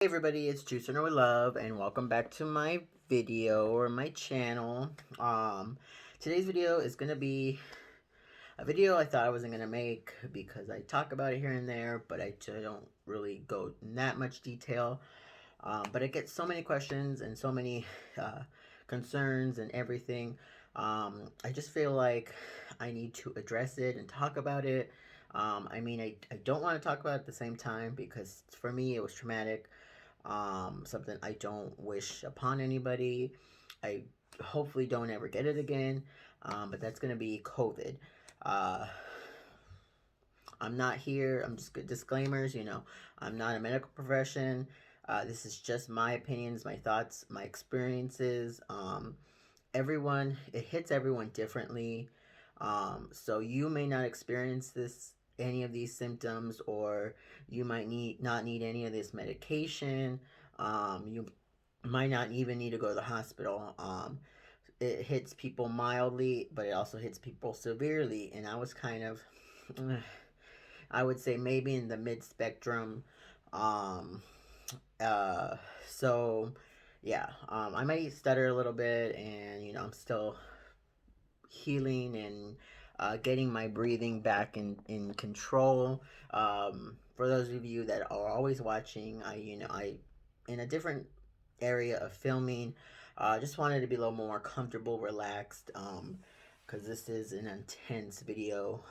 Hey everybody, it's Juicer with Love, and welcome back to my video or my channel. Today's video is gonna be a video I thought I wasn't gonna make because I talk about it here and there, but I don't really go in that much detail. But I get so many questions and so many uh, concerns and everything. I just feel like I need to address it and talk about it. I don't want to talk about it at the same time because for me it was traumatic, something I don't wish upon anybody. I hopefully don't ever get it again, but that's going to be COVID. Uh, I'm not here, I'm just good disclaimers, I'm not a medical profession. This is just my opinions, my thoughts, my experiences. It hits everyone differently. So you may not experience any of these symptoms, or you might not need any of this medication. You might not even need to go to the hospital. It hits people mildly, but it also hits people severely. And I was kind of, I would say maybe in the mid spectrum. Um, uh, so yeah, I might stutter a little bit, and I'm still healing and getting my breathing back in control. For those of you that are always watching, I in a different area of filming. Just wanted to be a little more comfortable, relaxed, because this is an intense video.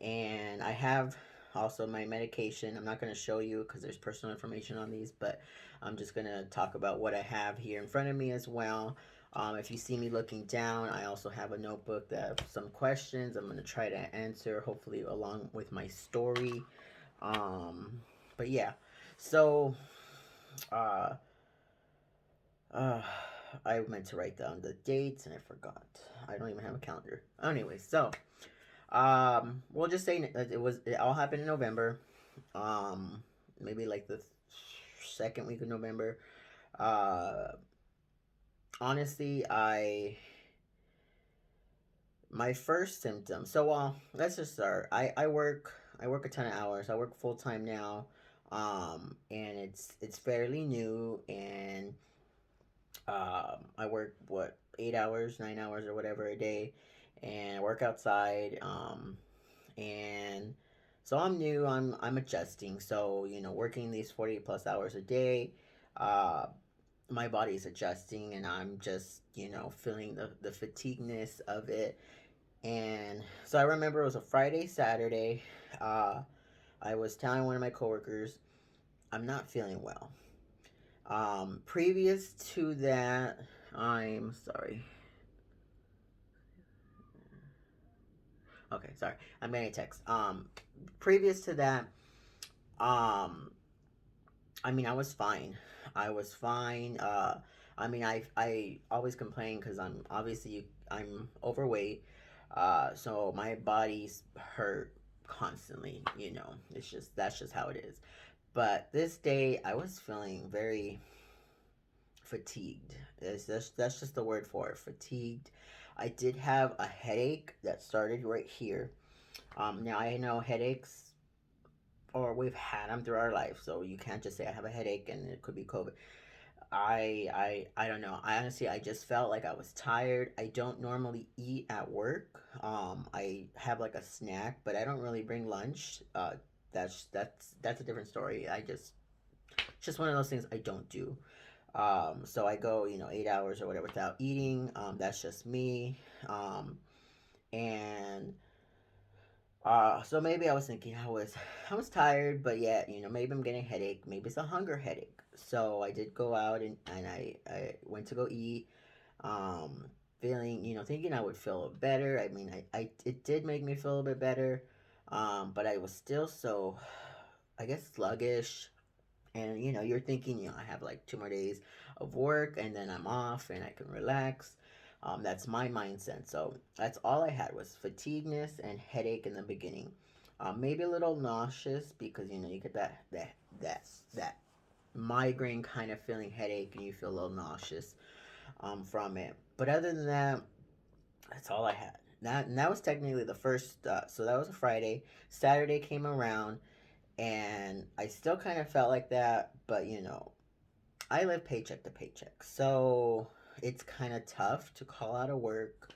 And I have also my medication. I'm not going to show you because there's personal information on these, but I'm just going to talk about what I have here in front of me as well. If you see me looking down, I also have a notebook that have some questions I'm going to try to answer, hopefully along with my story. But yeah, so uh, uh, I meant to write down the dates and I forgot. I don't even have a calendar. Anyway, so we'll just say it all happened in November. Um, Maybe like the second week of November. Uh, Honestly, my first symptom. So, let's just start. I work a ton of hours. I work full time now. And it's fairly new, and I work what 8 hours, 9 hours, or whatever a day, and I work outside. And so I'm new. I'm adjusting. So working these 40 plus hours a day, uh, my body's adjusting, and I'm just feeling the fatigueness of it. And so I remember it was a Friday, Saturday. Uh, I was telling one of my coworkers I'm not feeling well. Previous to that, I'm sorry. Okay, sorry. I'm getting a text. Previous to that, um, I was fine. I was fine. I always complain because I'm overweight. So my body's hurt constantly. That's just how it is. But this day I was feeling very fatigued. That's just the word for it. Fatigued. I did have a headache that started right here. Now I know headaches, or we've had them through our life, so you can't just say I have a headache and it could be COVID. I don't know. I just felt like I was tired. I don't normally eat at work. I have like a snack, but I don't really bring lunch. That's a different story. It's just one of those things I don't do. So I go 8 hours or whatever without eating. That's just me. And so maybe I was thinking I was tired, but yet maybe I'm getting a headache. Maybe it's a hunger headache. So I did go out, and I went to go eat. Um, Feeling thinking I would feel better. I it did make me feel a bit better. But I was still so, I guess, sluggish. And you're thinking I have like 2 more days of work and then I'm off and I can relax. That's my mindset. So that's all I had was fatigueness and headache in the beginning. Maybe a little nauseous because you get that migraine kind of feeling, headache, and you feel a little nauseous from it. But other than that, that's all I had. And that was technically the first. So that was a Friday. Saturday came around, And I still kind of felt like that, but I live paycheck to paycheck. So it's kind of tough to call out of work.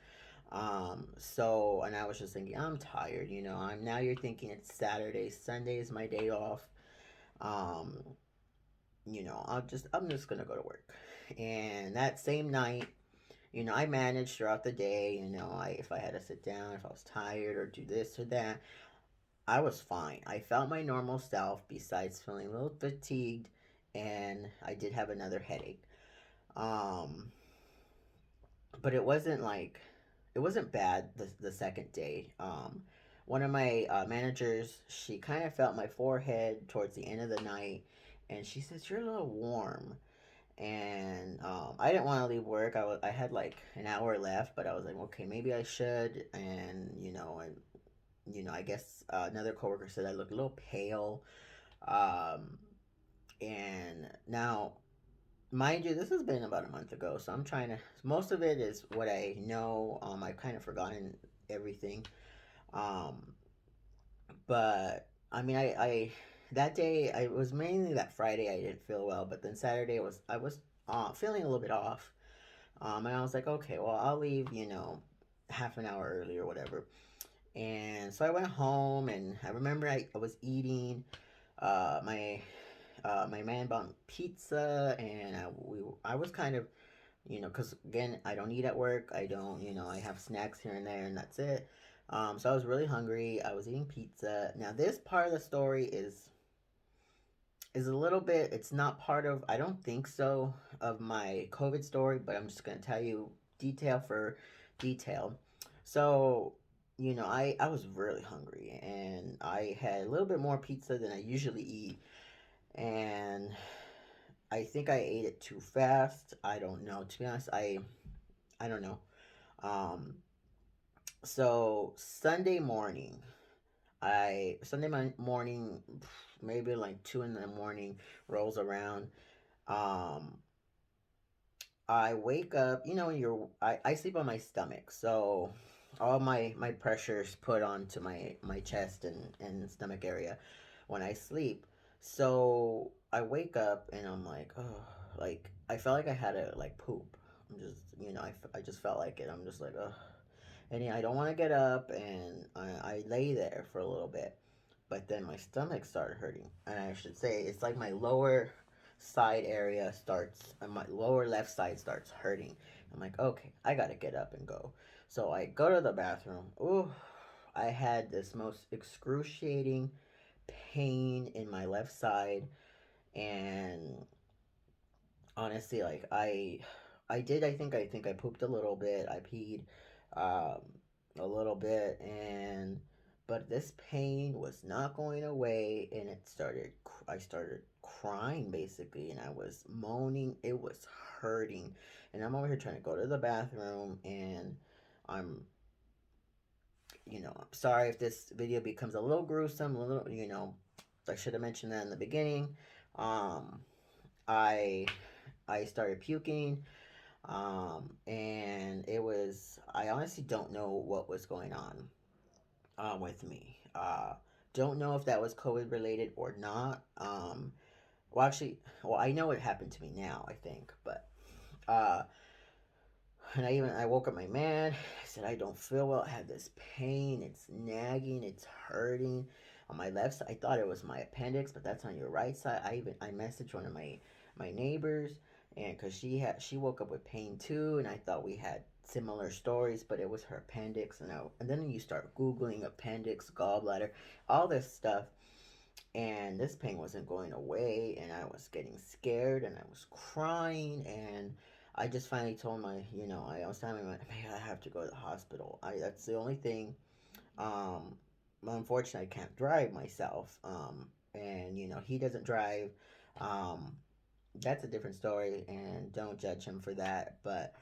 And I was just thinking, I'm tired, now you're thinking it's Saturday, Sunday is my day off. Um, I'm just gonna go to work. And that same night, I managed throughout the day, if I had to sit down, if I was tired or do this or that, I was fine. I felt my normal self besides feeling a little fatigued, and I did have another headache. Um, but it wasn't bad the second day. One of my managers, she kind of felt my forehead towards the end of the night, and she says, "You're a little warm." And I didn't want to leave work. I had like an hour left, but I was like, okay, maybe I should. I guess another coworker said I looked a little pale. Um, and now, mind you, this has been about a month ago, so I'm trying to. Most of it is what I know. I've kind of forgotten everything. Um, but I mean, I that day I was mainly that Friday I didn't feel well, but then Saturday I was feeling a little bit off. And I was like, okay, well I'll leave, half an hour early or whatever. And so I went home, and I remember I was eating. My man bought pizza, and I was kind of, because again, I don't eat at work. I don't, I have snacks here and there, and that's it. So I was really hungry. I was eating pizza. Now this part of the story is a little bit. It's not part of. I don't think so of my COVID story, but I'm just gonna tell you detail for detail. So I was really hungry, and I had a little bit more pizza than I usually eat, and I think I ate it too fast. I don't know. To be honest, I don't know. Um, so Sunday morning, maybe like 2 in the morning rolls around. Um, I wake up. I sleep on my stomach, so all my pressure is put onto my chest and stomach area when I sleep. So I wake up and I'm like, oh, like I felt like I had to like poop. I'm just, I just felt like it. I'm just like, oh, and I don't want to get up, and I lay there for a little bit, but then my stomach started hurting, and I should say it's like my lower side area starts, and my lower left side starts hurting. I'm like, okay, I gotta get up and go. So I go to the bathroom. Ooh, I had this most excruciating pain in my left side, and honestly, like I think I pooped a little bit. I peed um, a little bit, and but this pain was not going away, and I started crying basically, and I was moaning. It was hurting, and I'm over here trying to go to the bathroom, and I'm I'm sorry if this video becomes a little gruesome, a little, I should have mentioned that in the beginning. Um, I I started puking, and I honestly don't know what was going on with me. Don't know if that was COVID related or not. Well, I know it happened to me now, I think, but uh, and I woke up my man. I said I don't feel well. I have this pain. It's nagging. It's hurting on my left side. I thought it was my appendix, but that's on your right side. I messaged one of my neighbors, and because she woke up with pain too, and I thought we had similar stories, but it was her appendix. And then you start googling appendix, gallbladder, all this stuff, and this pain wasn't going away, and I was getting scared, and I was crying, and I just finally told I was telling my, man, I have to go to the hospital. That's the only thing. um Unfortunately, I can't drive myself, and he doesn't drive. um that's a different story, and don't judge him for that, but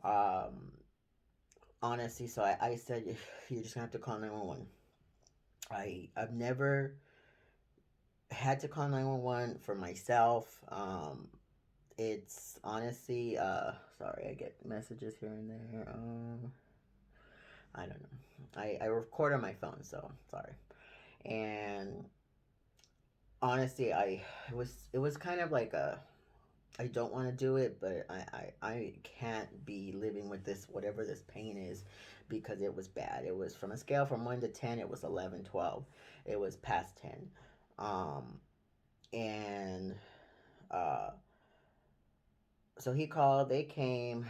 um honestly, so I said, you're just gonna have to call 911. I've never had to call 911 for myself. It's honestly, sorry, I get messages here and there. I don't know. I record on my phone, so sorry. And honestly, it was kind of like a, I don't want to do it, but I can't be living with this, whatever this pain is, because it was bad. It was from a scale from 1 to 10, it was 11, 12. It was past 10. Um, and uh, so he called, they came.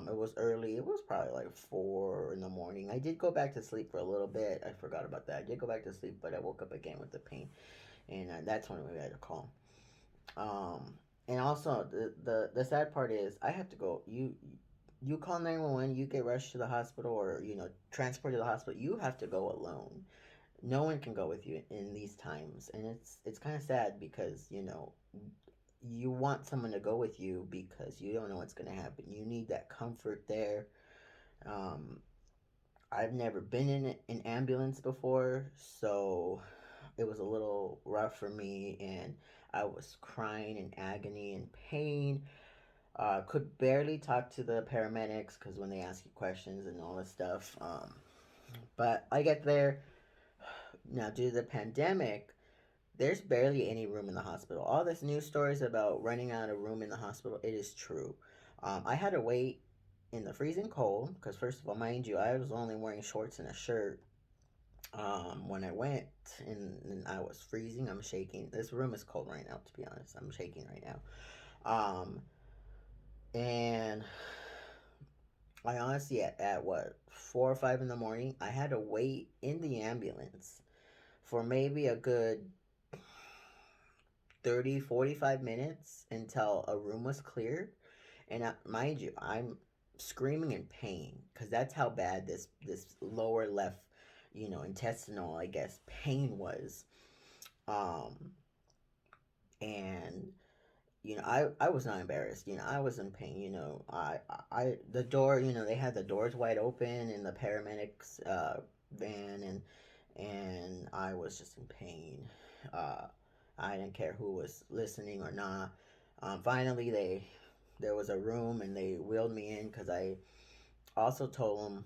It was early. It was probably like 4 in the morning. I did go back to sleep for a little bit. I forgot about that. I did go back to sleep, but I woke up again with the pain, and that's when we had to call. Um, and also the sad part is I have to go. You call 911. You get rushed to the hospital, or transported to the hospital. You have to go alone. No one can go with you in these times, and it's kind of sad because you want someone to go with you because you don't know what's going to happen. You need that comfort there. Um, I've never been in an ambulance before, so it was a little rough for me, and I was crying in agony and pain. Could barely talk to the paramedics because when they ask you questions and all this stuff. But I get there. Now, due to the pandemic, there's barely any room in the hospital. All this news stories about running out of room in the hospital, it is true. I had to wait in the freezing cold because, first of all, mind you, I was only wearing shorts and a shirt when I went, and I was freezing. I'm shaking. This room is cold right now, to be honest. I'm shaking right now. Um, and I honestly, at what, 4 or 5 in the morning, I had to wait in the ambulance for maybe a good 30, 45 minutes until a room was cleared. And mind you, I'm screaming in pain because that's how bad this lower left, intestinal, I guess, pain was. Um, and I was not embarrassed. I was in pain. The door. They had the doors wide open in the paramedics van, and I was just in pain. Uh, I didn't care who was listening or not. Finally, there was a room, and they wheeled me in because I also told them.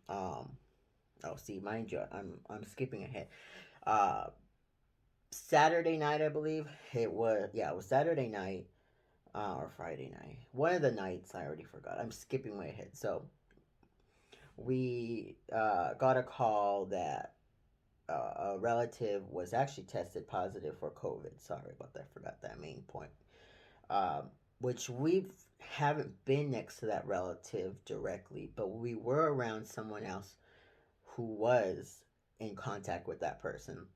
Oh, see, mind you, I'm skipping ahead. Uh, Saturday night, I believe it was. Yeah, it was Saturday night or Friday night. One of the nights, I already forgot. I'm skipping way ahead. So we got a call that a relative was actually tested positive for COVID. Sorry about that. I forgot that main point. Um, which we haven't been next to that relative directly, but we were around someone else who was in contact with that person.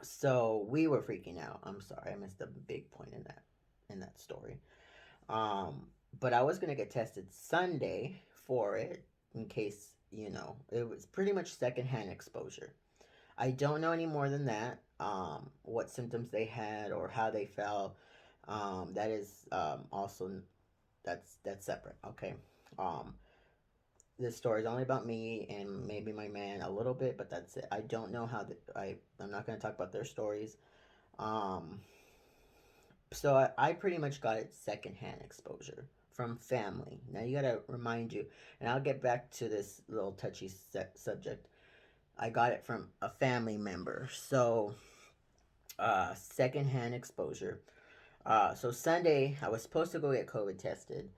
So we were freaking out. I'm sorry, I missed a big point in that story. Um, but I was gonna get tested Sunday for it in case it was pretty much secondhand exposure. I don't know any more than that. What symptoms they had or how they felt. That is also that's separate. Okay. Um, this story is only about me and maybe my man a little bit, but that's it. I don't know how I'm not gonna talk about their stories. Um, so I pretty much got it secondhand exposure from family. Now you gotta remind you, and I'll get back to this little touchy subject. I got it from a family member. So secondhand exposure. So Sunday I was supposed to go get COVID tested,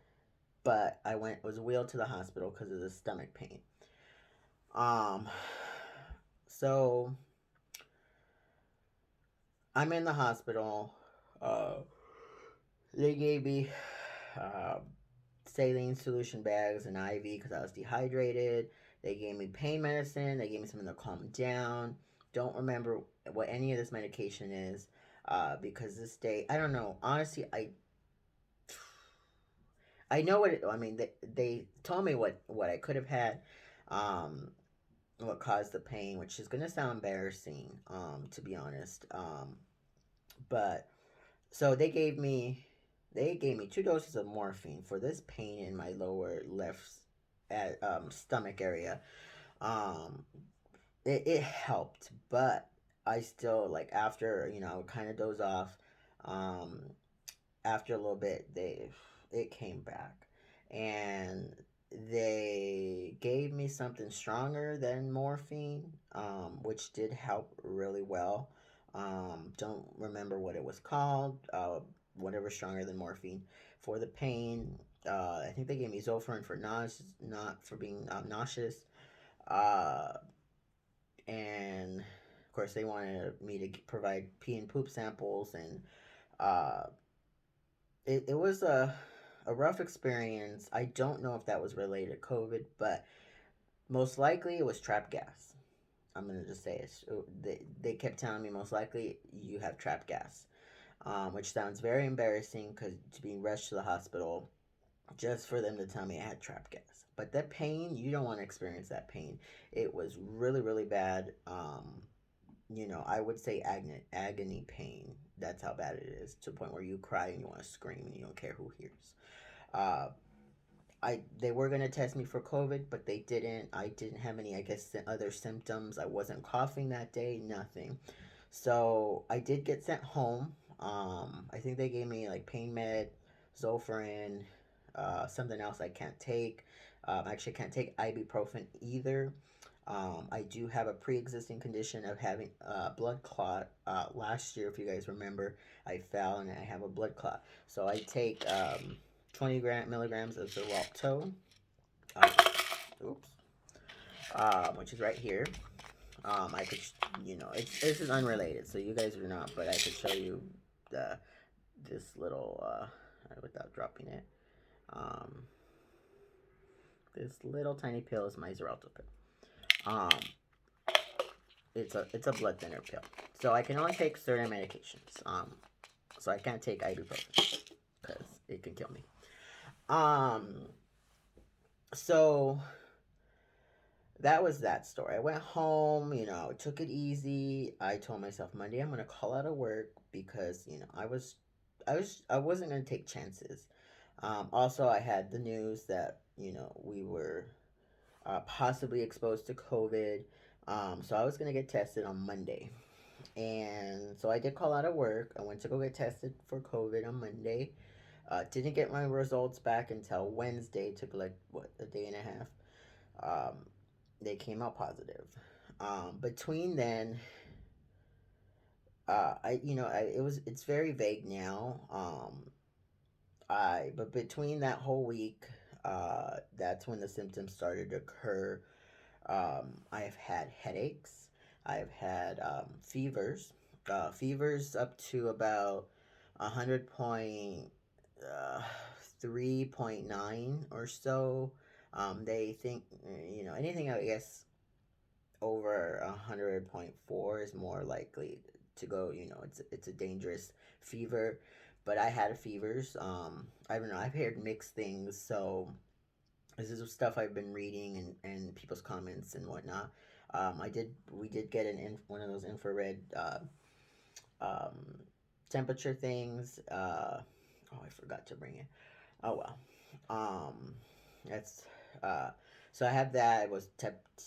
but I was wheeled to the hospital because of the stomach pain. Um, so I'm in the hospital. Uh, they gave me uh, saline solution bags and IV because I was dehydrated. They gave me pain medicine. They gave me something to calm me down. Don't remember what any of this medication is because this day, I don't know. Honestly, I know what I mean. They told me what I could have had, um, what caused the pain, which is gonna sound embarrassing, to be honest. But so they gave me 2 doses of morphine for this pain in my lower left stomach area. Um, it helped, but I still like after I would kind of doze off. Um, After a little bit, it came back, and they gave me something stronger than morphine, which did help really well. Don't remember what it was called. Whatever stronger than morphine for the pain. I think they gave me Zofran for not for being nauseous. Uh, and of course, they wanted me to provide pee and poop samples, and uh, it was a rough experience. I don't know if that was related to COVID, but most likely it was trap gas. I'm gonna just say it. They kept telling me most likely you have trap gas, which sounds very embarrassing because to be rushed to the hospital just for them to tell me I had trap gas. But that pain, you don't want to experience that pain. It was really, really bad. I would say agony pain. That's how bad it is, to the point where you cry and you want to scream and you don't care who hears. Uh, they were gonna test me for COVID, but they didn't. I didn't have any, I guess, other symptoms. I wasn't coughing that day, nothing. So I did get sent home. I think they gave me like pain med, Zofran, something else I can't take. Actually, can't take ibuprofen either. I do have a pre-existing condition of having blood clot. Last year, if you guys remember, I fell and I have a blood clot. So I take 20 milligrams of Xarelto, uh, oops, which is right here. I could, this is unrelated, so you guys are not, but I could show you the this little without dropping it. Um, this little tiny pill is my Xarelto pill. Um, it's a blood thinner pill, so I can only take certain medications. So I can't take ibuprofen because it can kill me. Um, so that was that story. I went home, took it easy. I told myself Monday I'm gonna call out of work because I wasn't gonna take chances. Also, I had the news that we were possibly exposed to COVID. So I was gonna get tested on Monday, and so I did call out of work. I went to go get tested for COVID on Monday. Didn't get my results back until Wednesday. Took like what, a day and a half. Um, they came out positive. Between then, it's very vague now. But between that whole week, that's when the symptoms started to occur. I have had headaches. I've had fevers up to about 100.3.9 or so. They think anything, I guess, over 100.4 is more likely to go. It's a dangerous fever. But I had fevers. I don't know. I've heard mixed things, so this is stuff I've been reading and people's comments and whatnot. We did get one of those infrared um, temperature things. I forgot to bring it. Oh well. That's so I have that. I was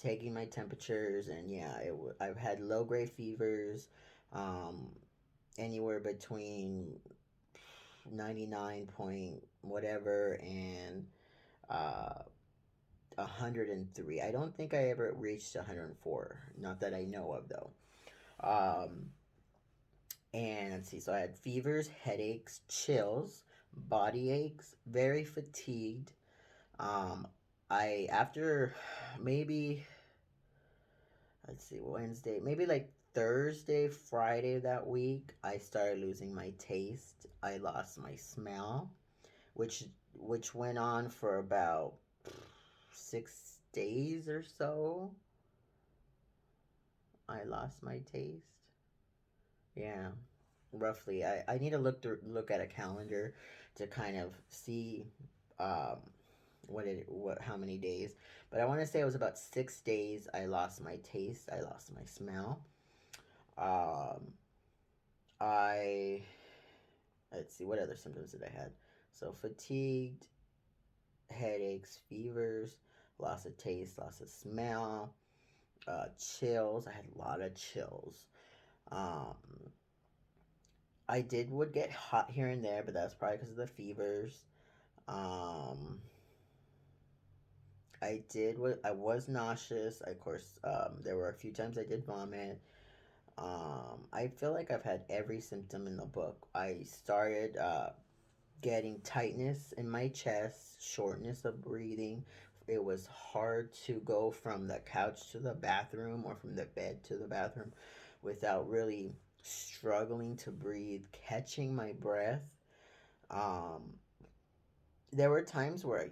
taking my temperatures, and yeah, I've had low grade fevers, um, anywhere between 99 point whatever and uh 103. I don't think I ever reached 104. Not that I know of though. Um, and let's see. So I had fevers, headaches, chills, body aches, very fatigued. Um, I after maybe let's see, Wednesday, maybe like Thursday, Friday that week, I started losing my taste. I lost my smell, which went on for about 6 days or so. I lost my taste. Yeah, roughly. I need to look at a calendar to kind of see um how many days. But I want to say it was about 6 days. I lost my taste. I lost my smell. Um, I let's see, what other symptoms did I had? So fatigued, headaches, fevers, loss of taste, loss of smell, chills. I had a lot of chills. Um, I would get hot here and there, but that's probably because of the fevers. Um, I was nauseous. Of course, there were a few times I did vomit. I feel like I've had every symptom in the book. I started getting tightness in my chest, shortness of breathing. It was hard to go from the couch to the bathroom or from the bed to the bathroom without really struggling to breathe, catching my breath. Um, there were times where I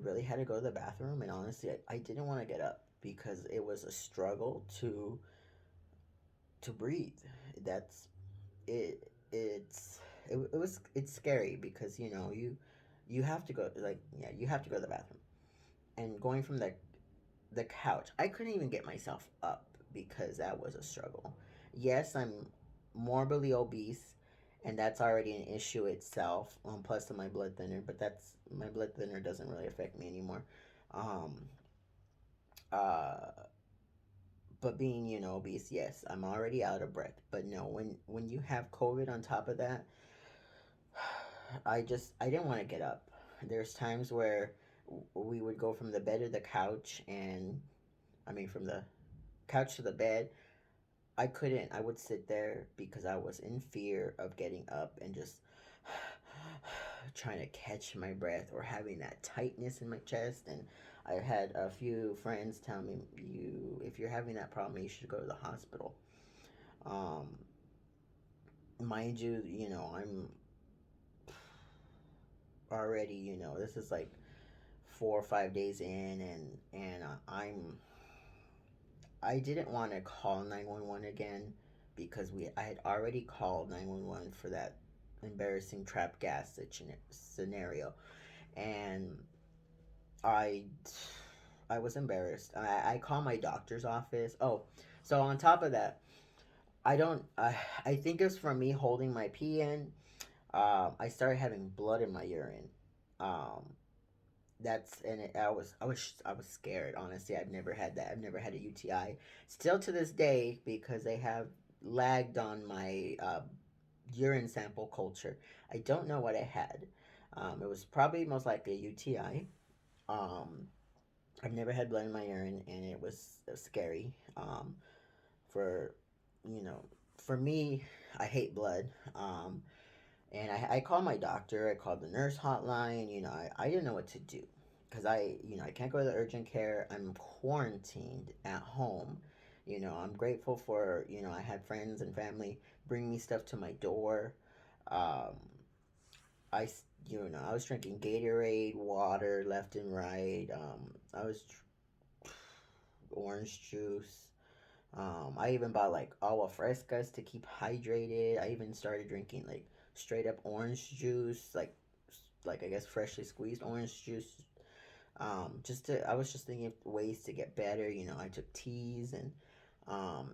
really had to go to the bathroom, and honestly, I didn't want to get up because it was a struggle to breathe. That's it. It's scary because you have to go, like, yeah, you have to go to the bathroom, and going from the couch, I couldn't even get myself up because that was a struggle. Yes, I'm morbidly obese, and that's already an issue itself. Plus to my blood thinner, but that's my blood thinner doesn't really affect me anymore. Um, uh, but being obese, yes, I'm already out of breath. But no, when you have COVID on top of that, I didn't want to get up. There's times where we would go from the bed to the couch, and I mean from the couch to the bed. I couldn't. I would sit there because I was in fear of getting up and just trying to catch my breath or having that tightness in my chest. And I had a few friends tell me, if you're having that problem, you should go to the hospital. Um, mind you, I'm already, this is like 4 or 5 days in, and I didn't want to call 911 again because I had already called 911 for that embarrassing trap gas scenario, and I I was embarrassed. I called my doctor's office. Oh, so on top of that, I don't. I think it's from me holding my pee in. I started having blood in my urine. Um, I was scared. Honestly, I've never had that. I've never had a UTI. Still to this day, because they have lagged on my urine sample culture. I don't know what I had. It was probably most likely a UTI. Um, I've never had blood in my urine, and it was scary. For you know, for me, I hate blood. And I called my doctor. I called the nurse hotline. I didn't know what to do because I can't go to the urgent care. I'm quarantined at home. I'm grateful for, I had friends and family bring me stuff to my door. Um, I was drinking Gatorade, water left and right. I was orange juice. I even bought like agua frescas to keep hydrated. I even started drinking like straight up orange juice, like I guess freshly squeezed orange juice. I was just thinking of ways to get better. I took teas and um,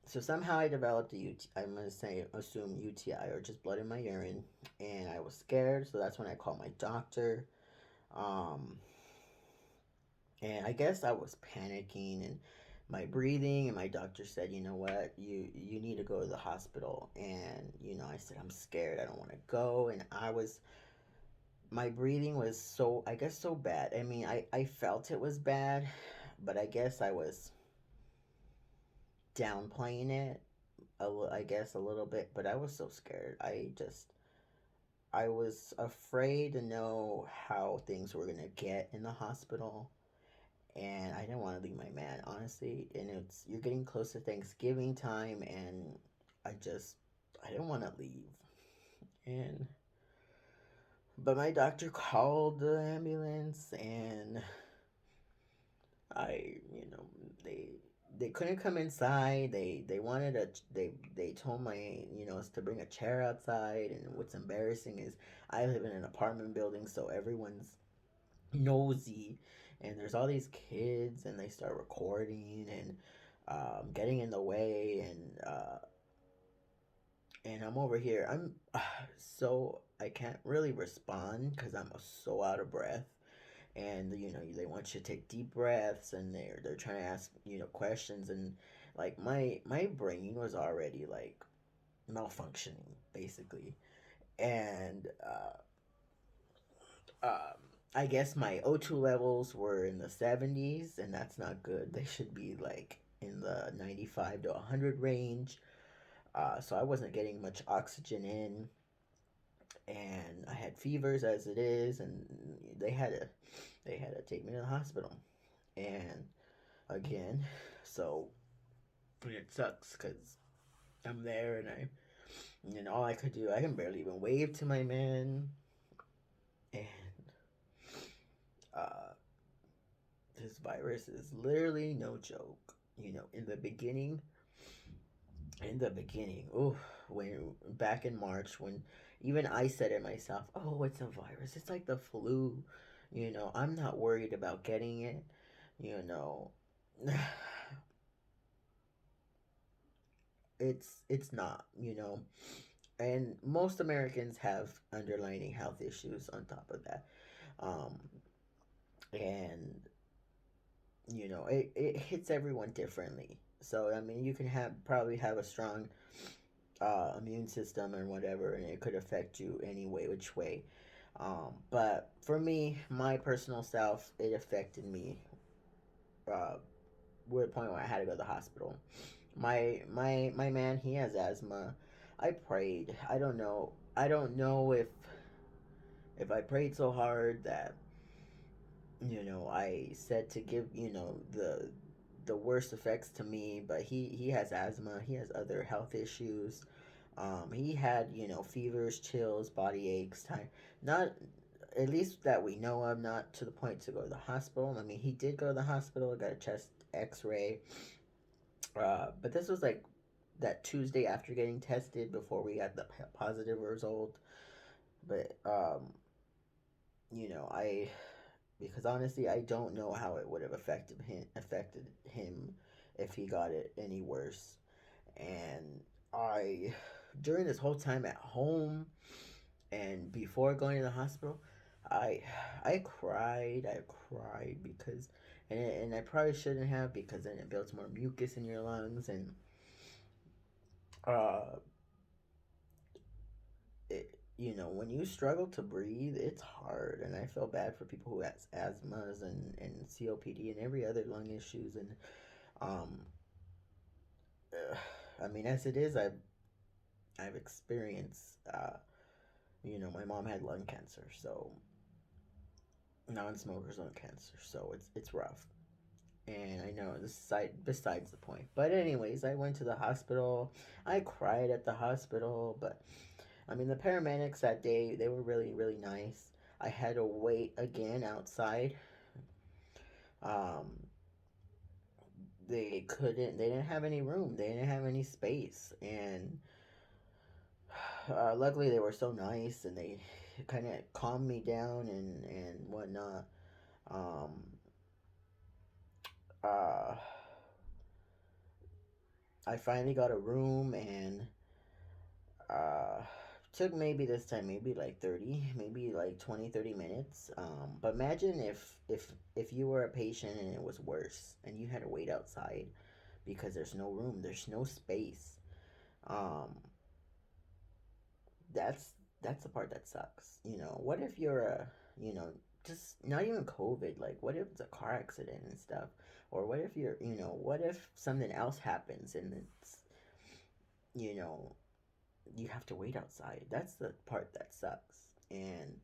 so somehow I developed I'm gonna say assume UTI or just blood in my urine, and I was scared. So that's when I called my doctor. Um, and I guess I was panicking and my breathing, and my doctor said, "You know what? You need to go to the hospital." And I said, "I'm scared. I don't want to go." And my breathing was so, I guess, so bad. I mean, I felt it was bad, but I guess I was downplaying it I guess a little bit, but I was so scared. I was afraid to know how things were going to get in the hospital, and I didn't want to leave my man, honestly. And you're getting close to Thanksgiving time, and I didn't want to leave. And but my doctor called the ambulance, and I, they they couldn't come inside. They wanted they told us to bring a chair outside. And what's embarrassing is I live in an apartment building, so everyone's nosy, and there's all these kids, and they start recording and getting in the way, and I'm over here. I'm so I can't really respond because I'm so out of breath. And they want you to take deep breaths, and they're trying to ask questions, and like my brain was already like malfunctioning basically. And I guess my O2 levels were in the 70s, and that's not good. They should be like in the 95 to 100 range. So I wasn't getting much oxygen in, and I had fevers as it is, and they had to they had to take me to the hospital. And again, so it sucks because I'm there, and all I could do, I can barely even wave to my man, and uh, this virus is literally no joke. In the beginning, oh, when back in March, when even I said it myself, oh, it's a virus. It's like the flu. I'm not worried about getting it. You know, it's not. And most Americans have underlying health issues on top of that. Um, and it hits everyone differently. So I mean, you can probably have a strong immune system and whatever, and it could affect you any way, which way. But for me, my personal self, it affected me. Uh, we're at a point where I had to go to the hospital. My man, he has asthma. I prayed. I don't know. I don't know if I prayed so hard that I said to give the worst effects to me, but he has asthma. He has other health issues. He had fevers, chills, body aches. Not at least that we know of. Not to the point to go to the hospital. I mean, he did go to the hospital. Got a chest X-ray. But this was like that Tuesday after getting tested before we got the positive result. But I because honestly, I don't know how it would have affected him if he got it any worse. And I during this whole time at home and before going to the hospital, I I cried because and I probably shouldn't have, because then it builds more mucus in your lungs, and uh when you struggle to breathe, it's hard, and I feel bad for people who has asthmas and COPD and every other lung issues. And um I mean, as it is, I've experienced my mom had lung cancer, so non-smokers lung cancer, so it's rough. And I know this side besides the point. But anyways, I went to the hospital. I cried at the hospital, but I mean, the paramedics that day, they were really, really nice. I had to wait again outside. Um, they didn't have any room. They didn't have any space. And luckily, they were so nice, and they kind of calmed me down and whatnot. Um, uh, I finally got a room, and uh, took maybe this time maybe like 30, maybe like 20, 30 minutes. But imagine if you were a patient and it was worse and you had to wait outside because there's no room, there's no space. um that's the part that sucks. What if you're a just not even COVID, like what if it's a car accident and stuff, or what if what if something else happens and it's you know you have to wait outside. That's the part that sucks. And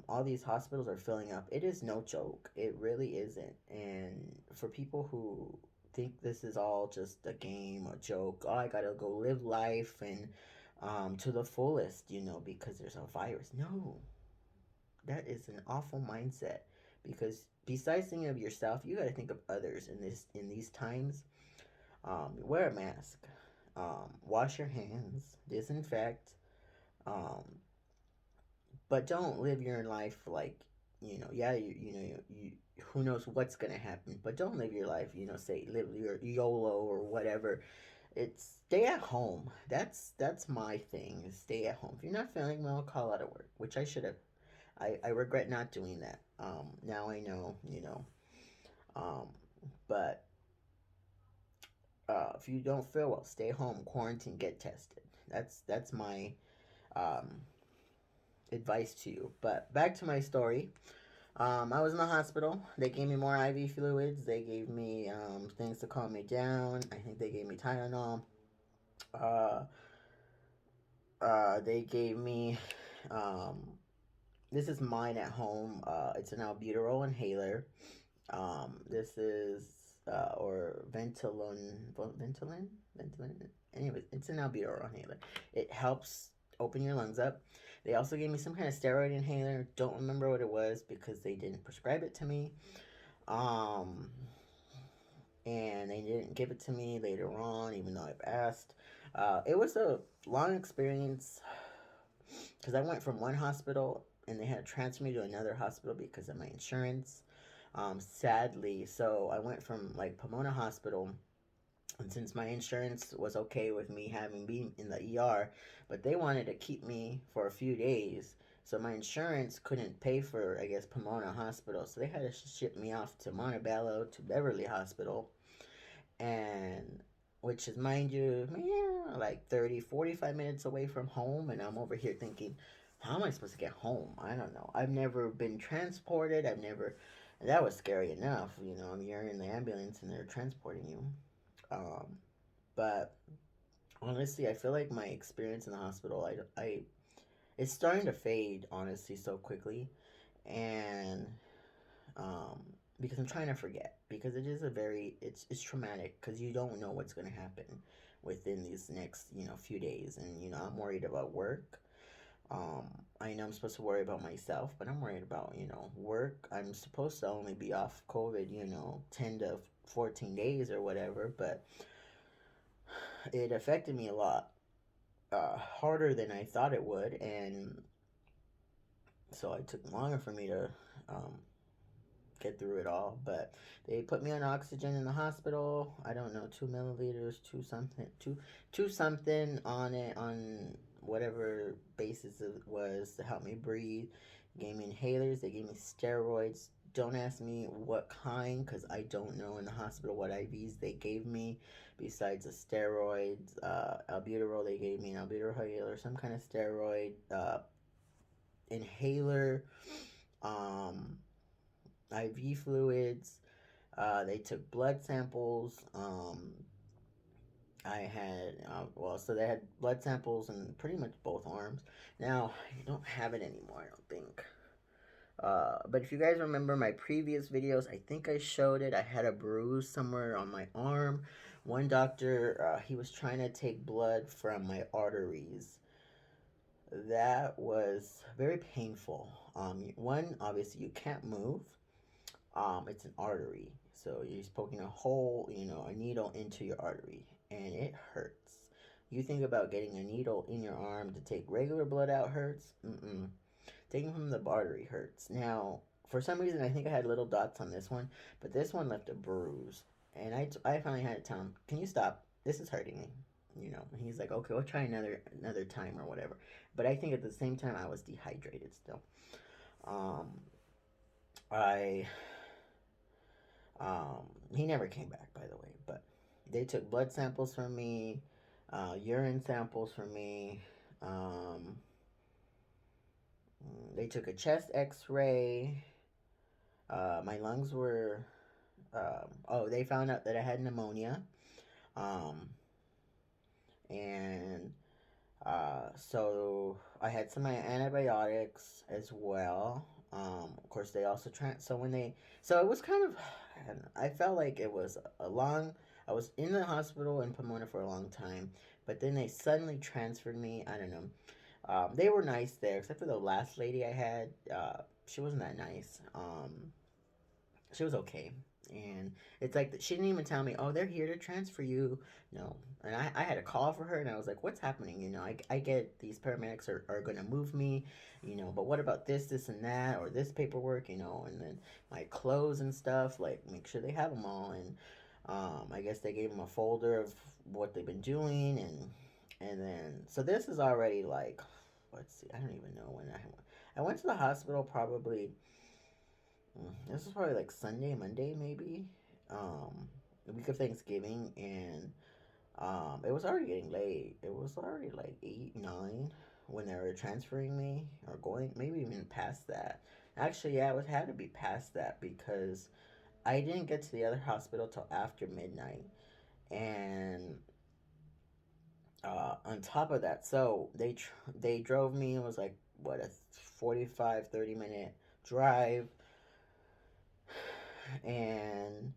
all these hospitals are filling up. It is no joke. It really isn't. And for people who think this is all just a game, a joke, oh, I gotta go live life and to the fullest, because there's a virus. No, that is an awful mindset. Because besides thinking of yourself, you gotta think of others in these times. Wear a mask. Wash your hands. Disinfect. Um, but don't live your life like yeah, who knows what's gonna happen, but don't live your life, say live your YOLO or whatever. It's stay at home. That's my thing, is stay at home. If you're not feeling well, call out of work, which I should have. I regret not doing that. Now I know, um but if you don't feel well, stay home, quarantine, get tested. That's my um advice to you. But back to my story. I was in the hospital. They gave me more IV fluids. They gave me things to calm me down. I think they gave me Tylenol. Uh, they gave me, um, this is mine at home. It's an albuterol inhaler. This is, or Ventolin. Anyway, it's an albuterol inhaler. It helps open your lungs up. They also gave me some kind of steroid inhaler. Don't remember what it was because they didn't prescribe it to me. Um, and they didn't give it to me later on, even though I've asked. It was a long experience because I went from one hospital and they had to transfer me to another hospital because of my insurance. Sadly, so I went from like Pomona Hospital, and since my insurance was okay with me having been in the ER, but they wanted to keep me for a few days, so my insurance couldn't pay for, I guess, Pomona Hospital, so they had to ship me off to Montebello to Beverly Hospital, and which is, mind you, yeah, like 30, 45 minutes away from home, and I'm over here thinking, how am I supposed to get home? I don't know. I've never been transported. I've never, that was scary enough. You know, you're in the ambulance and they're transporting you. Um, but honestly, I feel like my experience in the hospital, it's starting to fade, honestly, so quickly. And um, because I'm trying to forget, because it is a very, it's traumatic because you don't know what's going to happen within these next, few days. And, I'm worried about work. um, I know I'm supposed to worry about myself, but I'm worried about, work. I'm supposed to only be off COVID, 10 to 14 days or whatever, but it affected me a lot, harder than I thought it would. And so it took longer for me to um, get through it all. But they put me on oxygen in the hospital. I don't know, 2 milliliters, two something on it, on whatever basis it was to help me breathe. Gave me inhalers. They gave me steroids. Don't ask me what kind, because I don't know in the hospital what IVs they gave me besides the steroids. Albuterol, they gave me an albuterol or some kind of steroid. Inhaler. Um, IV fluids. They took blood samples. I had, so they had blood samples in pretty much both arms. Now, I don't have it anymore, I don't think. But if you guys remember my previous videos, I think I showed it. I had a bruise somewhere on my arm. One doctor, he was trying to take blood from my arteries. That was very painful. One, obviously, you can't move. It's an artery, so you're poking a hole, a needle into your artery, and it hurts. You think about getting a needle in your arm to take regular blood out hurts. Taking from the artery hurts. Now, for some reason, I think I had little dots on this one, but this one left a bruise, and I finally had to tell him, "Can you stop? This is hurting me." And he's like, "Okay, we'll try another time or whatever." But I think at the same time I was dehydrated still. Um, I he never came back, by the way, but they took blood samples from me, urine samples from me. Um, they took a chest X-ray. My lungs were. They found out that I had pneumonia, um, and so I had some antibiotics as well. Of course, they also so when they, so it was kind of, I felt like it was a long. I was in the hospital in Pomona for a long time, but then they suddenly transferred me. I don't know. They were nice there, except for the last lady I had. She wasn't that nice. She was okay. And it's like she didn't even tell me, oh, they're here to transfer you. No. And I had a call for her, and I was like, what's happening? I get these paramedics are going to move me, but what about this, and that, or this paperwork, and then my clothes and stuff, like, make sure they have them all. And I guess they gave them a folder of what they've been doing. And then, so this is already like, let's see, I don't even know when I went to the hospital probably. This was probably like Sunday, Monday, maybe. The week of Thanksgiving, and it was already getting late. It was already like 8, 9 when they were transferring me, or going, maybe even past that. Actually, yeah, it was had to be past that because I didn't get to the other hospital till after midnight, and On top of that, so they drove me. It was like what, a 45-30 minute drive, and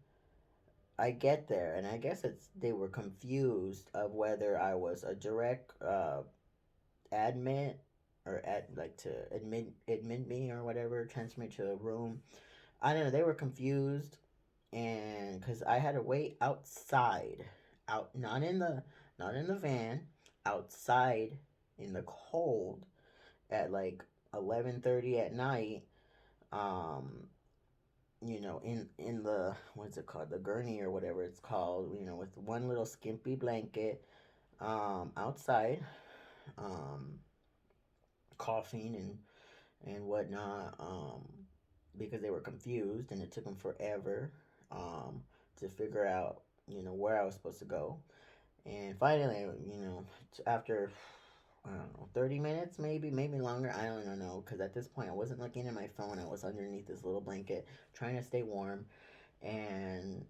I get there, and I guess they were confused of whether I was a direct admit, or like to admit me or whatever, transfer me to a room. I don't know. They were confused, and because I had to wait outside, out not in the van, outside in the cold at like 11:30 at night. Um, in the, what's it called, the gurney or whatever it's called. With one little skimpy blanket, outside, um, coughing and whatnot, because they were confused and it took them forever, to figure out, where I was supposed to go. And finally, after, I don't know, 30 minutes, maybe longer. I don't know, because at this point I wasn't looking at my phone. I was underneath this little blanket trying to stay warm. And,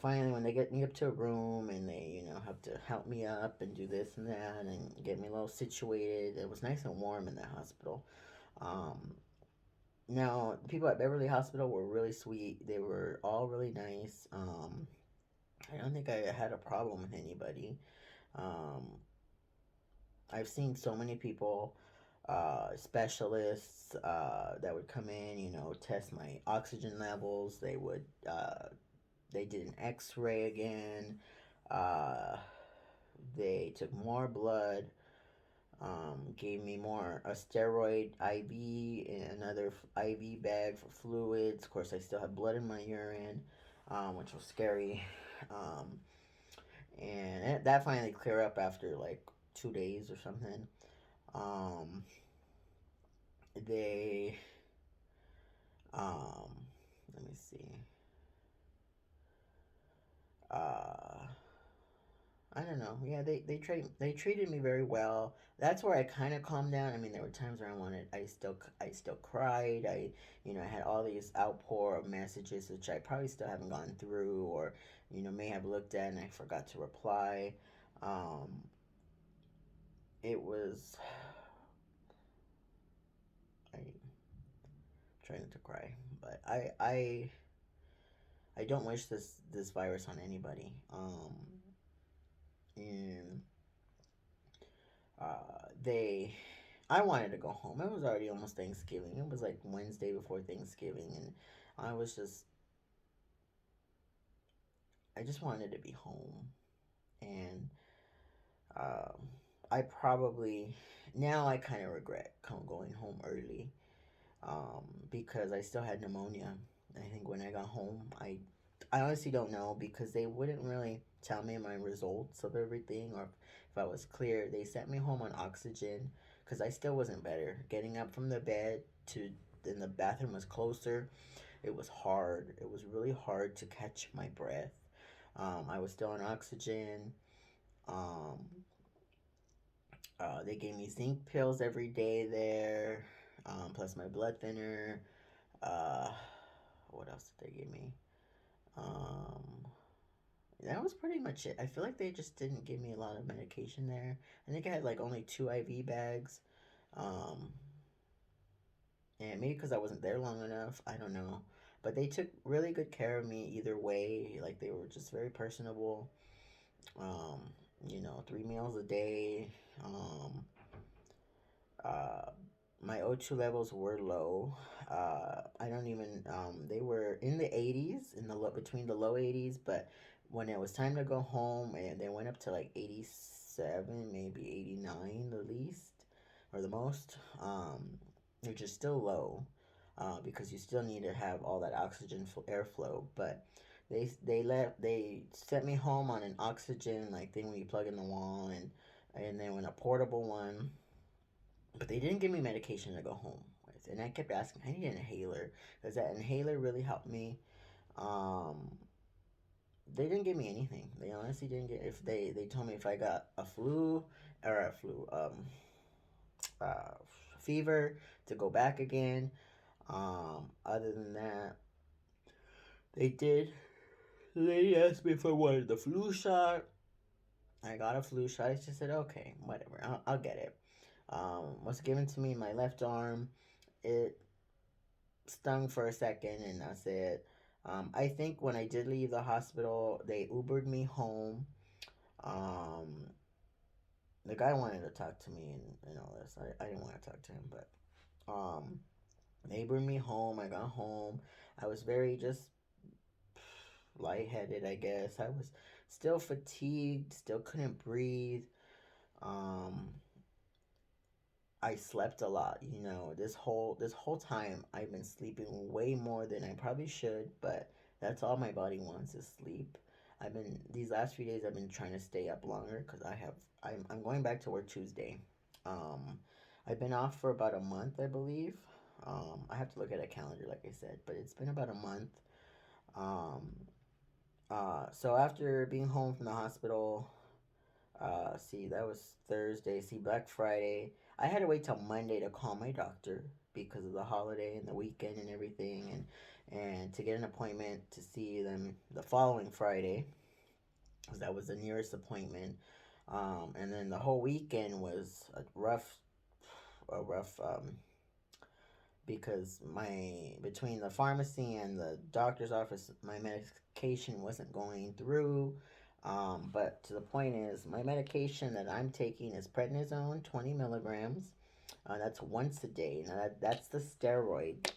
finally, when they get me up to a room and they, have to help me up and do this and that and get me a little situated, it was nice and warm in the hospital. Um, Now, the people at Beverly Hospital were really sweet. They were all really nice. I don't think I had a problem with anybody. Um, I've seen so many people, specialists, that would come in, test my oxygen levels. They did an X-ray again. Uh, they took more blood. Gave me more a steroid IV and another IV bag for fluids. Of course, I still had blood in my urine, which was scary. Um, and that finally cleared up after like 2 days or something. Um, they, um, let me see. Uh, I don't know. Yeah, they treated me very well. That's where I kind of calmed down. I mean, there were times where I still cried. I had all these outpour of messages which I probably still haven't gone through, or may have looked at and I forgot to reply. Um, it was I trying not to cry, but I don't wish this virus on anybody. And they I wanted to go home. It was already almost Thanksgiving. It was like Wednesday before Thanksgiving, and I was just I just wanted to be home. And um, I probably now I kind of regret going home early, because I still had pneumonia. I think when I got home, I honestly don't know, because they wouldn't really tell me my results of everything, or if I was clear. They sent me home on oxygen because I still wasn't better. Getting up from the bed to then the bathroom was closer. It was hard. It was really hard to catch my breath. I was still on oxygen. Um, they gave me zinc pills every day there, plus my blood thinner. Uh, what else did they give me? Um, that was pretty much it. I feel like they just didn't give me a lot of medication there. I think I had like only 2 IV bags. Um, and maybe because I wasn't there long enough, I don't know. But they took really good care of me either way. Like, they were just very personable. Um, 3 meals a day. Uh, my O2 levels were low. I don't even. They were in the 80s, between the low 80s. But when it was time to go home, and they went up to like 87, maybe 89, the least or the most. Which is still low, because you still need to have all that oxygen airflow. But they sent me home on an oxygen like thing where you plug in the wall, and then when a portable one. But they didn't give me medication to go home with, and I kept asking. I need an inhaler. Does that inhaler really help me? Um, they didn't give me anything. They honestly didn't get. If they told me if I got a flu or a flu uh, fever, to go back again. Other than that, they did. The lady asked me if I wanted the flu shot. I got a flu shot. I just said, okay, whatever, I'll get it. Was given to me in my left arm. It stung for a second, and that's it. I think when I did leave the hospital, they Ubered me home. Um, the guy wanted to talk to me and all this. I didn't want to talk to him, but they Ubered me home. I got home. I was very just lightheaded, I guess. I was still fatigued, still couldn't breathe. Um, I slept a lot, you know. This whole time I've been sleeping way more than I probably should, but that's all my body wants is sleep. I've been these last few days I've been trying to stay up longer because I'm going back to work Tuesday. Um, I've been off for about a month, I believe. I have to look at a calendar, like I said, but it's been about a month. Um, so after being home from the hospital, see, that was Thursday. See, Black Friday. I had to wait till Monday to call my doctor because of the holiday and the weekend and everything, and to get an appointment to see them the following Friday, because that was the nearest appointment. And then the whole weekend was a rough because my between the pharmacy and the doctor's office, my medication wasn't going through. But to the point is, my medication that I'm taking is prednisone, 20 milligrams. That's once a day. Now that's the steroid.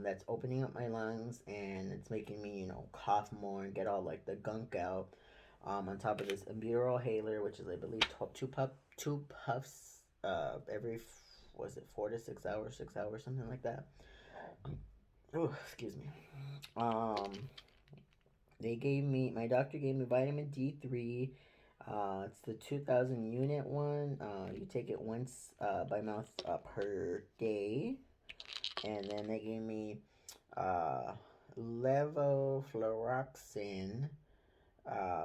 That's opening up my lungs and it's making me, cough more and get all like the gunk out. On top of this albuterol haler, which is I believe two puffs every was it 4 to 6 hours, 6 hours, something like that. Oh, excuse me. Um, my doctor gave me vitamin D3. It's the 2,000 unit one. You take it once by mouth per day. And then they gave me uh, levofloxacin,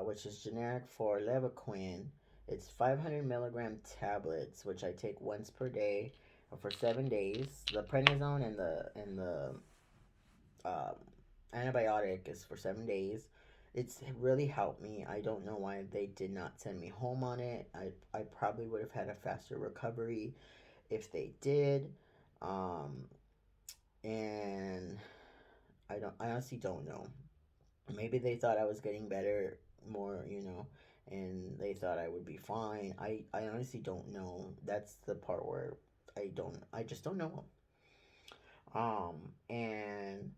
which is generic for Levaquin. It's 500 milligram tablets, which I take once per day for 7 days. The prednisone and the um, antibiotic is for 7 days. It's really helped me. I don't know why they did not send me home on it. I probably would have had a faster recovery if they did. Um, and I honestly don't know. Maybe they thought I was getting better more, and they thought I would be fine. I honestly don't know. That's the part where I just don't know. And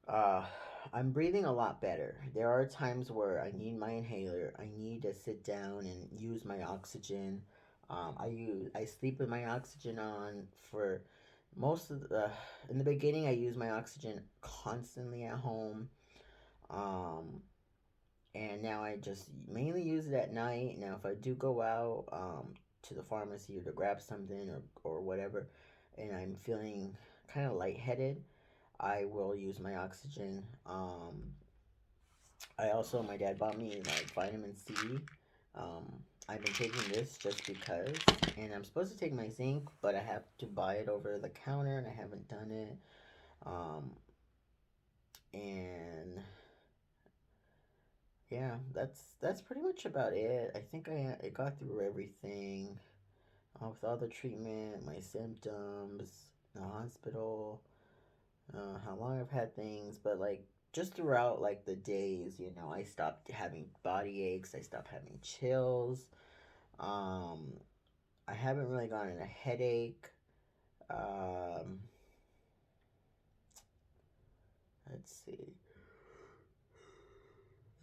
uh I'm breathing a lot better. There are times where I need my inhaler. I need to sit down and use my oxygen. I sleep with my oxygen on for most of the in the beginning I use my oxygen constantly at home. Um and now I just mainly use it at night. Now, if I do go out to the pharmacy or to grab something or whatever, and I'm feeling kind of lightheaded, I will use my oxygen. My dad bought me like vitamin C. Um, I've been taking this just because, and I'm supposed to take my zinc, but I have to buy it over the counter, and I haven't done it. Um, and yeah, that's pretty much about it. I think I got through everything with all the treatment, my symptoms, the hospital, how long I've had things, but like just throughout like the days, I stopped having body aches, I stopped having chills. Um, I haven't really gotten a headache. Um, let's see.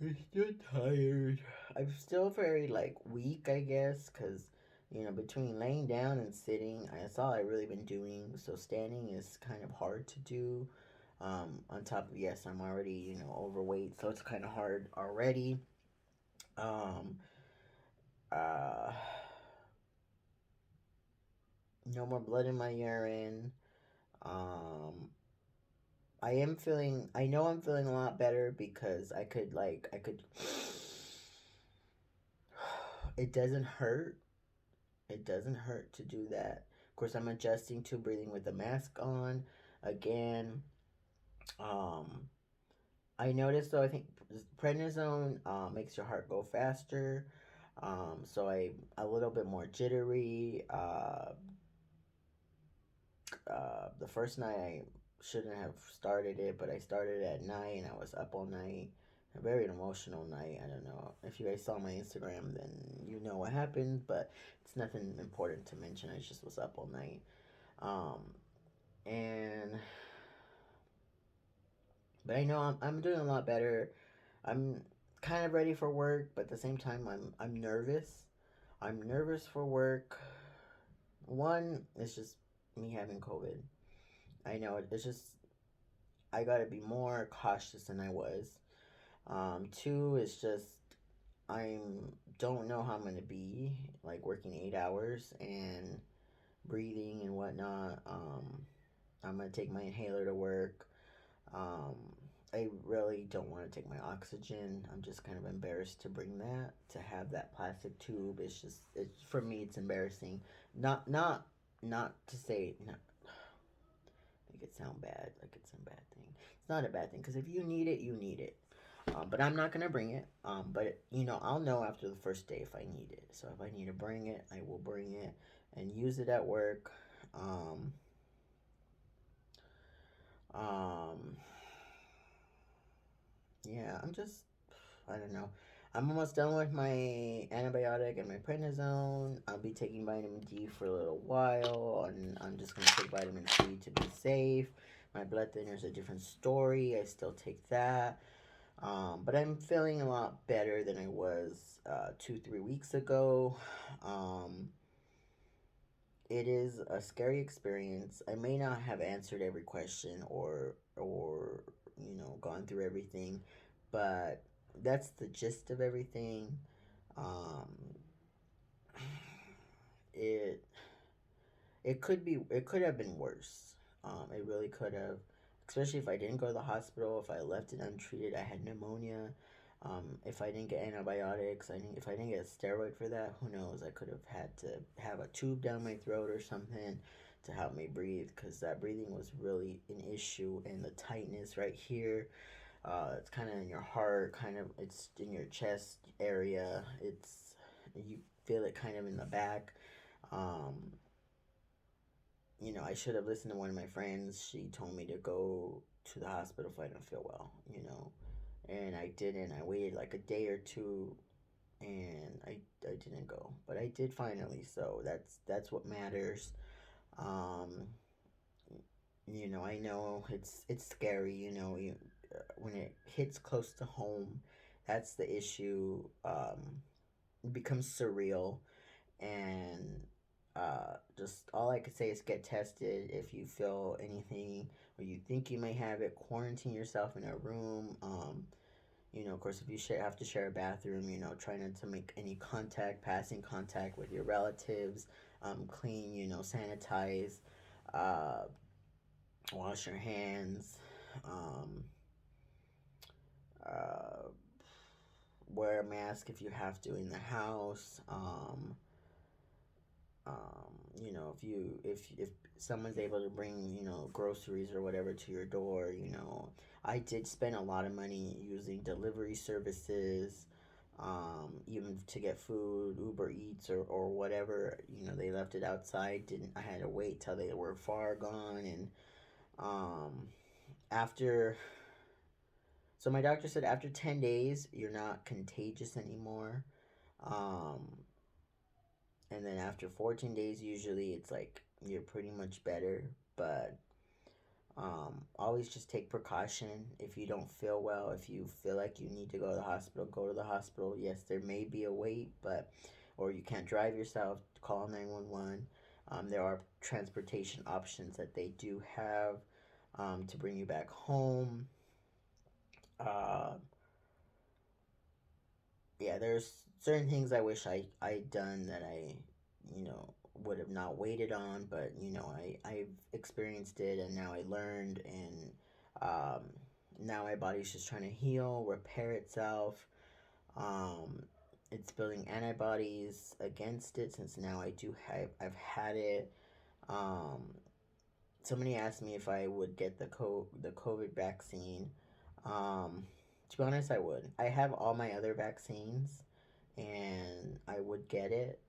I'm still tired. I'm still very like weak, I guess, because between laying down and sitting, that's all I've really been doing. So standing is kind of hard to do. On top of yes, I'm already overweight, so it's kind of hard already. Um, uh, no more blood in my urine. Um, I know I'm feeling a lot better because I could. It doesn't hurt. It doesn't hurt to do that. Of course, I'm adjusting to breathing with the mask on. Again, um, I noticed though. I think prednisone makes your heart go faster. So I a little bit more jittery. The first night I shouldn't have started it, but I started at night and I was up all night. A very emotional night. I don't know if you guys saw my Instagram, then you know what happened, but it's nothing important to mention. I just was up all night. Um, and but I know I'm doing a lot better. I'm kind of ready for work, but at the same time I'm nervous. I'm nervous for work. One, it's just me having COVID. I know it's just I gotta be more cautious than I was. Two is just I'm don't know how I'm gonna be like working 8 hours and breathing and whatnot. I'm gonna take my inhaler to work. Um, I really don't want to take my oxygen. I'm just kind of embarrassed to bring that, to have that plastic tube. It's for me. It's embarrassing. Not to say not make it sound bad, like it's a bad thing. It's not a bad thing because if you need it, you need it. But I'm not gonna bring it. But I'll know after the first day if I need it. So if I need to bring it, I will bring it and use it at work. Um, um, yeah, I don't know. I'm almost done with my antibiotic and my prednisone. I'll be taking vitamin D for a little while, and I'm just gonna take vitamin C to be safe. My blood thinner is a different story. I still take that. But I'm feeling a lot better than I was 2, 3 weeks ago. Um, it is a scary experience. I may not have answered every question or gone through everything, but that's the gist of everything. Um, it it could have been worse. It really could have, especially if I didn't go to the hospital. If I left it untreated, I had pneumonia. If I didn't get antibiotics, if I didn't get a steroid for that, who knows? I could have had to have a tube down my throat or something to help me breathe, because that breathing was really an issue, and the tightness right here. It's kind of in your heart, kind of it's in your chest area. You feel it kind of in the back. Um, I should have listened to one of my friends. She told me to go to the hospital if I didn't feel well, and I didn't. I waited like a day or two, and I didn't go, but I did finally. So that's what matters. Um, I know it's scary. When it hits close to home, that's the issue. It becomes surreal, and just all I could say is get tested if you feel anything or you think you may have it. Quarantine yourself in a room. Of course, if you have to share a bathroom, try not to make any passing contact with your relatives. Clean, sanitize, uh, wash your hands. Um, uh, Wear a mask if you have to in the house. If someone's able to bring groceries or whatever to your door, I did spend a lot of money using delivery services, even to get food, Uber Eats or whatever. They left it outside. Didn't I had to wait till they were far gone, and um, after. So my doctor said after 10 days you're not contagious anymore. Um, and then after 14 days usually it's like you're pretty much better, but always just take precaution. If you don't feel well, if you feel like you need to go to the hospital, go to the hospital. Yes, there may be a wait, but or you can't drive yourself, call 911. There are transportation options that they do have to bring you back home. uh, yeah, there's certain things I wish I'd done that I, would have not waited on, but I've experienced it, and now I learned, and um, now my body's just trying to heal, repair itself. Um, it's building antibodies against it since now I've had it. Um, Somebody asked me if I would get the COVID vaccine. Um, to be honest, I would. I have all my other vaccines, and I would get it.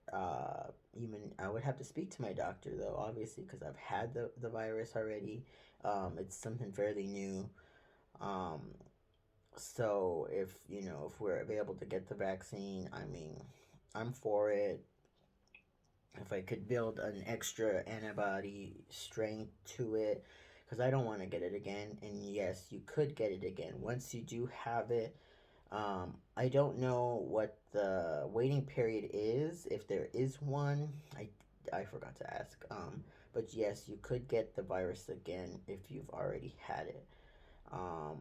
Even I would have to speak to my doctor though, obviously, because I've had the virus already. It's something fairly new. Um, so if we're available to get the vaccine, I mean, I'm for it. If I could build an extra antibody strength to it, because I don't want to get it again. And yes, you could get it again once you do have it. I don't know what the waiting period is, if there is one. I forgot to ask. But yes, you could get the virus again if you've already had it. Um,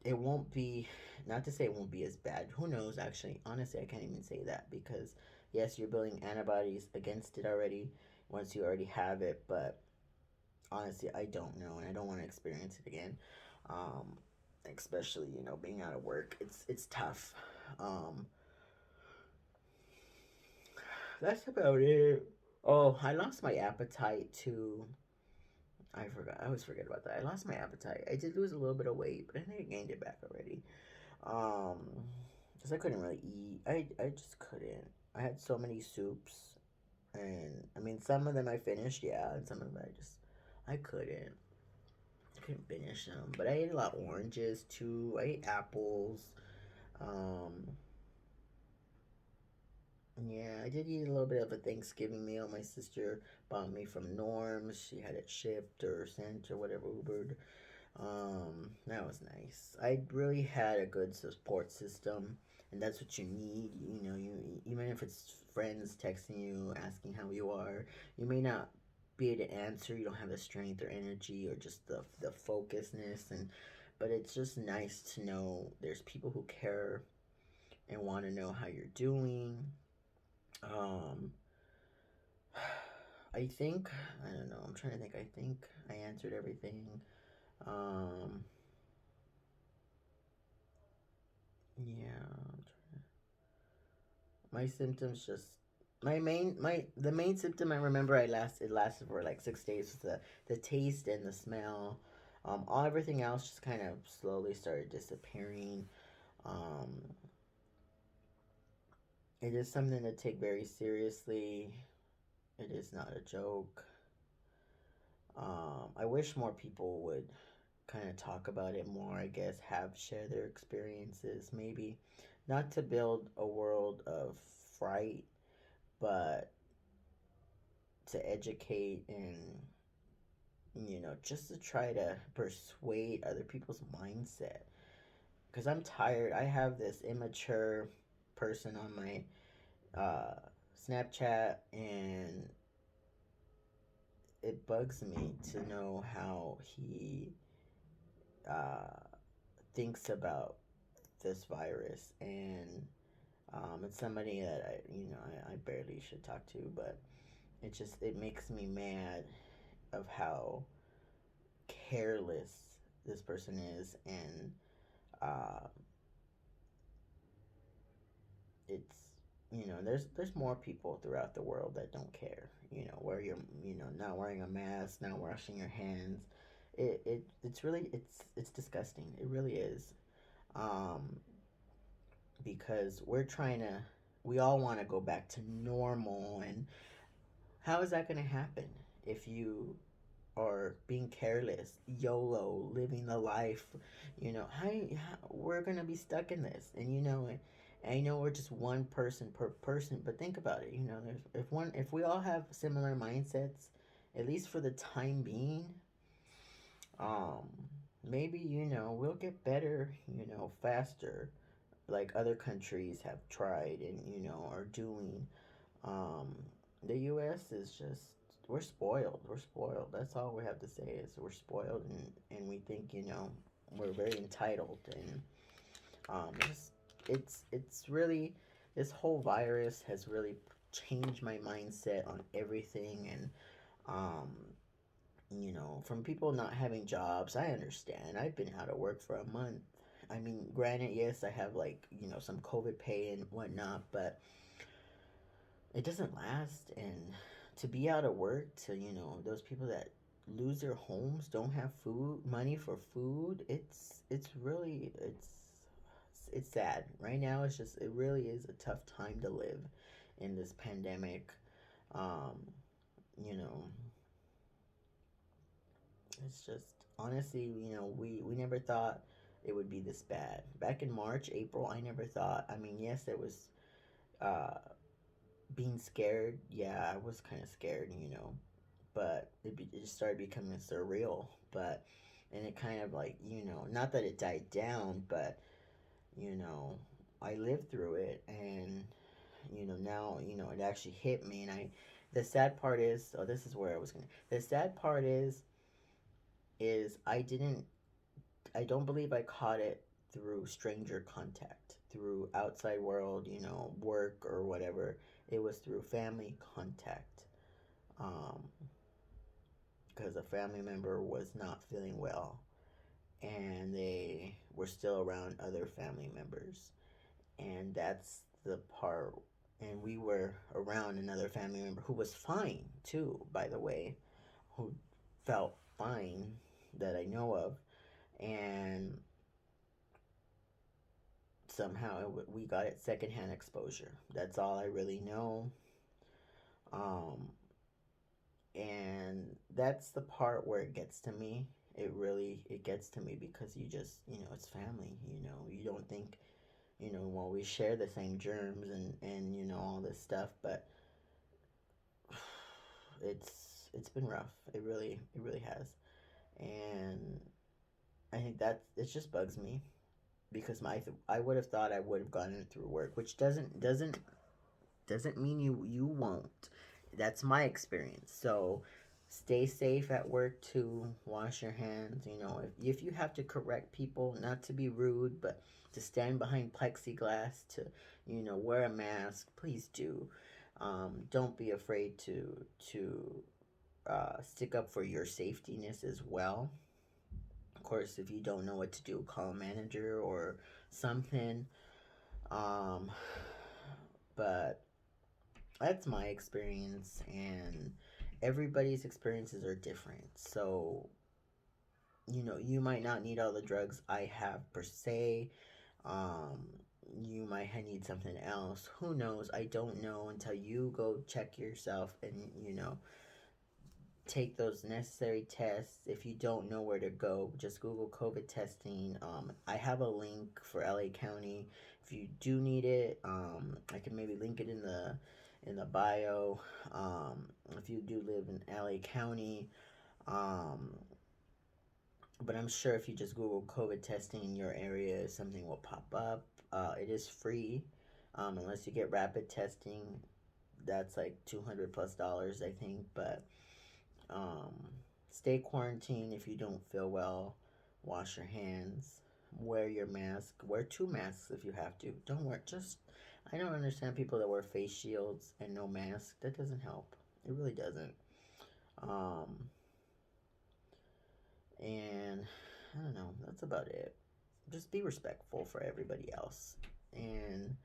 it won't be, not to say it won't be as bad. Who knows? Actually, honestly, I can't even say that because yes, you're building antibodies against it already once you already have it. But honestly, I don't know, and I don't want to experience it again. Um, Especially being out of work, it's tough. Um, that's about it. Oh, I lost my appetite too. I forgot. I always forget about that. I lost my appetite. I did lose a little bit of weight, but I think I gained it back already. Um, because I couldn't really eat. I just couldn't. I had so many soups, and I mean some of them I finished, yeah, and some of them I couldn't. I couldn't finish them. But I ate a lot of oranges too. I ate apples. Um, yeah, I did eat a little bit of a Thanksgiving meal. My sister bought me from Norm's. She had it shipped or sent or whatever, Ubered. That was nice. I really had a good support system, and that's what you need. You even if it's friends texting you, asking how you are, you may not be able to answer. You don't have the strength or energy or just the focusness, but it's just nice to know there's people who care and want to know how you're doing. Um, I think I don't know. I'm trying to think. I think I answered everything. Um, yeah, my symptoms just my the main symptom I remember it lasted for like 6 days was the taste and the smell. All everything else just kind of slowly started disappearing. Um, it is something to take very seriously. It is not a joke. I wish more people would kind of talk about it more, I guess, have share their experiences, maybe not to build a world of fright, but to educate and just to try to persuade other people's mindset, because I'm tired. I have this immature person on my uh, Snapchat, and it bugs me to know how he uh, thinks about this virus. And it's somebody that I barely should talk to, but it makes me mad of how careless this person is. And uh, it's there's more people throughout the world that don't care, where you're not wearing a mask, not washing your hands. It's really it's disgusting. It really is. um because we all want to go back to normal. And how is that going to happen if you are being careless, YOLO, living the life? How we're going to be stuck in this. And I know we're just one person per person, but think about it. If we all have similar mindsets, at least for the time being, um, maybe we'll get better, faster, like other countries have tried and are doing. Um, the U.S. is just we're spoiled. We're spoiled. That's all we have to say is we're spoiled, and we think we're very entitled. And it's really, this whole virus has really changed my mindset on everything. And um, from people not having jobs, I understand. I've been out of work for a month. I mean, granted, yes, I have like some COVID pay and whatnot, but it doesn't last. And to be out of work, to those people that lose their homes, don't have food, money for food, it's really it's sad. Right now, it really is a tough time to live in this pandemic. Um, you know, it's just honestly, we never thought it would be this bad. Back in March, April, I never thought. I mean, yes, there was uh being scared. Yeah, I was kind of scared, but it just started becoming surreal. But and it kind of like, not that it died down, but you know, I lived through it, and now it actually hit me. And the sad part is, oh, this is where I was going. The sad part is I don't believe I caught it through stranger contact, through outside world, work or whatever. It was through family contact. Um, because a family member was not feeling well, and they were still around other family members. And that's the part. And we were around another family member who was fine too, by the way, who felt fine that I know of. And somehow we got it secondhand exposure. That's all I really know. Um, and that's the part where it gets to me. It gets to me because you just, it's family. You don't think, well, we share the same germs and all this stuff, but it's been rough. It really has. And I think that it just bugs me because I would have thought I would have gotten it through work, which doesn't mean you won't. That's my experience. So stay safe at work too. Wash your hands. If you have to correct people, not to be rude, but to stand behind plexiglass, to wear a mask, please do. Don't be afraid to stick up for your safetyness as well. Of course, if you don't know what to do, call a manager or something. Um, but that's my experience, and everybody's experiences are different. So, you might not need all the drugs I have per se. Um, you might need something else. Who knows? I don't know until you go check yourself and, take those necessary tests. If you don't know where to go, just Google COVID testing. I have a link for LA County. If you do need it, I can maybe link it in the bio. If you do live in LA County, um, but I'm sure if you just Google COVID testing in your area, something will pop up. It is free, unless you get rapid testing. That's like $200 plus, I think, but um, stay quarantined if you don't feel well. Wash your hands. Wear your mask. Wear two masks if you have to. Don't wear just. I don't understand people that wear face shields and no mask. That doesn't help. It really doesn't. Um, and I don't know. That's about it. Just be respectful for everybody else. And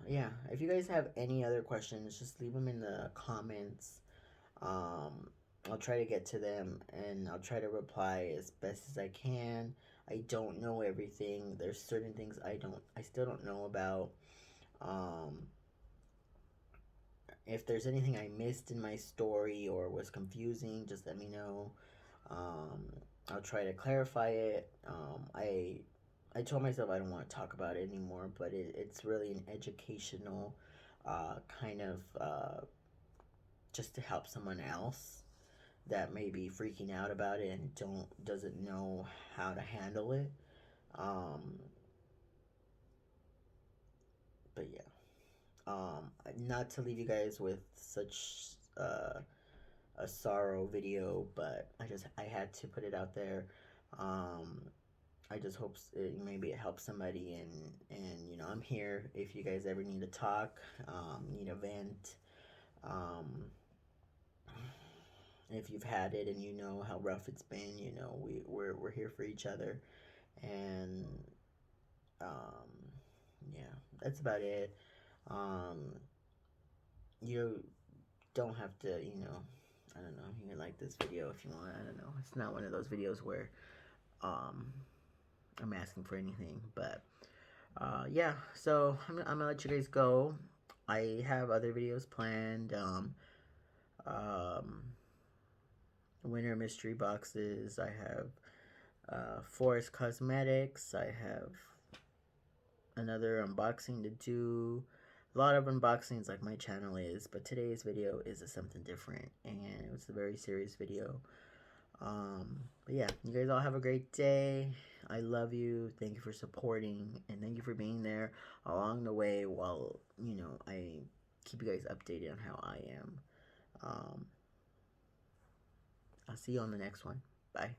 yeah, if you guys have any other questions, just leave them in the comments. Um, I'll try to get to them and I'll try to reply as best as I can. I don't know everything. There's certain things I still don't know about. Um, if there's anything I missed in my story or was confusing, just let me know. Um, I'll try to clarify it. I told myself I don't want to talk about it anymore, but it's really an educational kind of just to help someone else that may be freaking out about it and doesn't know how to handle it. Um, but yeah, not to leave you guys with such a sorrow video, but I had to put it out there. Um, I just hope maybe it helps somebody, and I'm here if you guys ever need to talk, need a vent. Um, if you've had it and you know how rough it's been, we're here for each other, and um, yeah, that's about it. Um, you don't have to, I don't know. You can like this video if you want. I don't know. It's not one of those videos where um, I'm asking for anything. But yeah, so I'm gonna let you guys go. I have other videos planned. Um, winter mystery boxes. I have Forest Cosmetics. I have another unboxing to do. A lot of unboxings like my channel is, but today's video is something different, and it was a very serious video. But yeah, you guys all have a great day. I love you. Thank you for supporting, and thank you for being there along the way while, you know, I keep you guys updated on how I am. I'll see you on the next one. Bye.